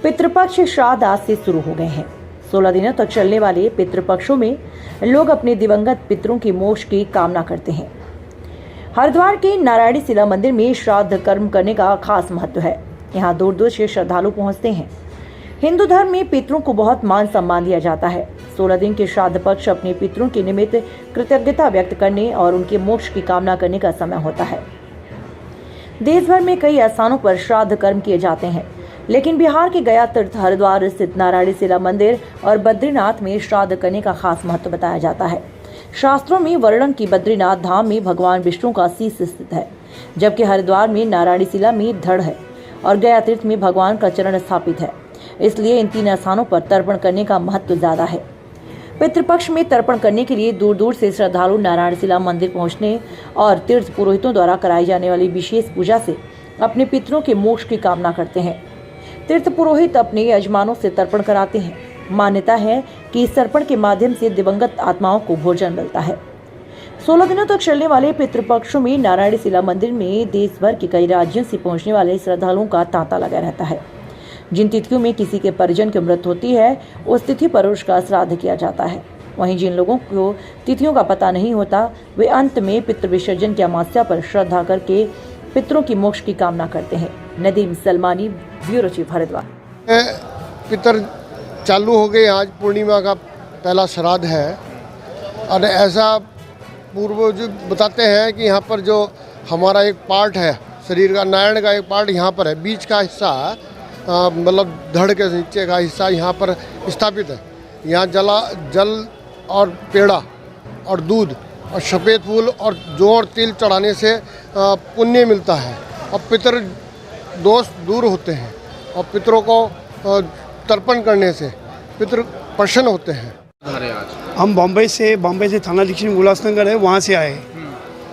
पितृपक्ष श्राद्ध आज से शुरू हो गए हैं। 16 दिनों तक चलने वाले पितृपक्षों में लोग अपने दिवंगत पितरों की मोक्ष की कामना करते हैं। हरिद्वार के नारायणी शिला मंदिर में श्राद्ध कर्म करने का खास महत्व है। यहाँ दूर दूर से श्रद्धालु पहुँचते हैं। हिंदू धर्म में पितरों को बहुत मान सम्मान दिया जाता है। 16 दिन के श्राद्ध पक्ष अपने पितरों के निमित्त कृतज्ञता व्यक्त करने और उनके मोक्ष की कामना करने का समय होता है। देश भर में कई स्थानों पर श्राद्ध कर्म किए जाते हैं, लेकिन बिहार के गया तीर्थ, हरिद्वार स्थित नारायणी शिला मंदिर और बद्रीनाथ में श्राद्ध करने का खास महत्व बताया जाता है। शास्त्रों में वर्णन की बद्रीनाथ धाम में भगवान विष्णु का शीश स्थित है, जबकि हरिद्वार में नारायणी शिला में धड़ है और गया तीर्थ में भगवान का चरण स्थापित है। इसलिए इन 3 स्थानों पर तर्पण करने का महत्व ज्यादा है। पितृपक्ष में तर्पण करने के लिए दूर दूर से श्रद्धालु नारायण शिला मंदिर पहुंचने और तीर्थ पुरोहितों द्वारा कराई जाने वाली विशेष पूजा से अपने पितरों के मोक्ष की कामना करते हैं। तीर्थ पुरोहित अपने यजमानों से तर्पण कराते हैं। मान्यता है कि इस तर्पण के माध्यम से दिवंगत आत्माओं को भोजन मिलता है। 16 दिनों तक चलने वाले पितृपक्षों में नारायणी शिला मंदिर में देश भर के कई राज्यों से पहुंचने वाले श्रद्धालुओं का तांता लगा रहता है। जिन तिथियों में किसी के परिजन की मृत्यु होती है, उस तिथि पर उसका श्राद्ध किया जाता है। वहीं जिन लोगों को तिथियों का पता नहीं होता, वे अंत में पितृ विसर्जन की अमावस्या पर श्रद्धा करके पितरों की मोक्ष की कामना करते हैं। Nadeem Salmani, bureau chief, Haridwar. पितर चालू हो गए। आज पूर्णिमा का पहला श्राद्ध है और ऐसा पूर्वज बताते हैं कि यहाँ पर जो हमारा एक पार्ट है शरीर का, नारायण का एक पार्ट यहाँ पर है, बीच का हिस्सा मतलब धड़ के नीचे का हिस्सा यहाँ पर स्थापित है। यहाँ जल और पेड़ा और दूध और सफ़ेद फूल और जौ और तिल चढ़ाने से पुण्य मिलता है और पितर दोष दूर होते हैं और पितरों को तर्पण करने से पितर प्रसन्न होते हैं। हम बॉम्बे से थाना दक्षिण उल्लासनगर है, वहाँ से आए।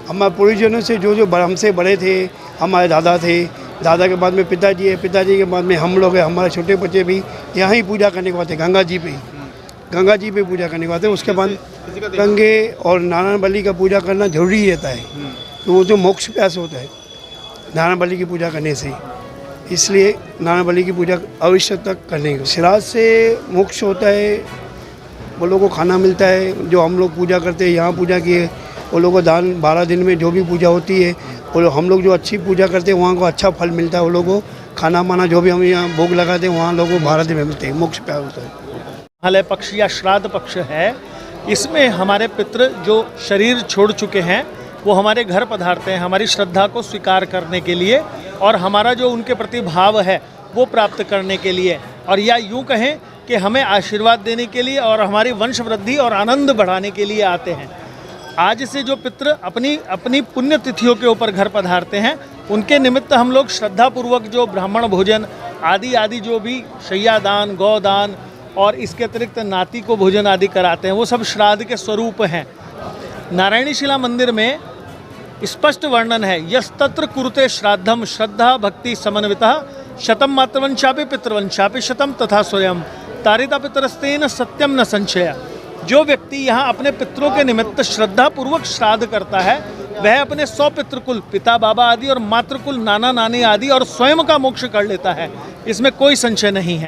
हमारे पूर्वजनों से जो हमसे बड़े थे, हमारे दादा थे, दादा के बाद में पिताजी है, पिताजी के बाद में हम लोग हैं। हमारे छोटे बच्चे भी यहाँ ही पूजा करने को आते हैं, गंगा जी पे पूजा करने को आते हैं। उसके बाद गंगे और नारायण बलि का पूजा करना जरूरी रहता है, तो वो जो मोक्ष प्यास होता है नारायण बलि की पूजा करने से, इसलिए नारायण बलि की पूजा अवश्य तक करने को। श्राद्ध से मोक्ष होता है, वो लोगों को खाना मिलता है। जो हम लोग पूजा करते हैं, यहाँ पूजा किए, वो लोगों को दान 12 दिन में जो भी पूजा होती है, और हम लोग जो अच्छी पूजा करते हैं वहाँ को अच्छा फल मिलता है। वो लोगों को खाना माना जो भी हम यहाँ भोग लगाते हैं, वहाँ लोगों को 12 दिन में मिलते हैं, मोक्ष प्यार होता है। हलय पक्ष या श्राद्ध पक्ष है, इसमें हमारे पितृ जो शरीर छोड़ चुके हैं वो हमारे घर पधारते हैं हमारी श्रद्धा को स्वीकार करने के लिए और हमारा जो उनके प्रति भाव है वो प्राप्त करने के लिए, और या यूँ कहें कि हमें आशीर्वाद देने के लिए और हमारी वंश वृद्धि और आनंद बढ़ाने के लिए आते हैं। आज से जो पितृ अपनी पुण्य तिथियों के ऊपर घर पधारते हैं, उनके निमित्त हम लोग श्रद्धापूर्वक जो ब्राह्मण भोजन आदि जो भी शय्यादान, गौदान और इसके अतिरिक्त नाती को भोजन आदि कराते हैं, वो सब श्राद्ध के स्वरूप हैं। नारायणी शिला मंदिर में स्पष्ट वर्णन है, यस्तत्र कुरुते श्राद्धम श्रद्धा भक्ति समन्वितः शतम मातृवंशापि पितृवंशापि शतम तथा स्वयं तारिता पितरस्तेन सत्यम न संशय। जो व्यक्ति यहाँ अपने पितरों के निमित्त श्रद्धापूर्वक श्राद्ध करता है, वह अपने 100 पितृकुल, पिता बाबा आदि और मातृकुल, नाना नानी आदि और स्वयं का मोक्ष कर लेता है। इसमें कोई संशय नहीं है।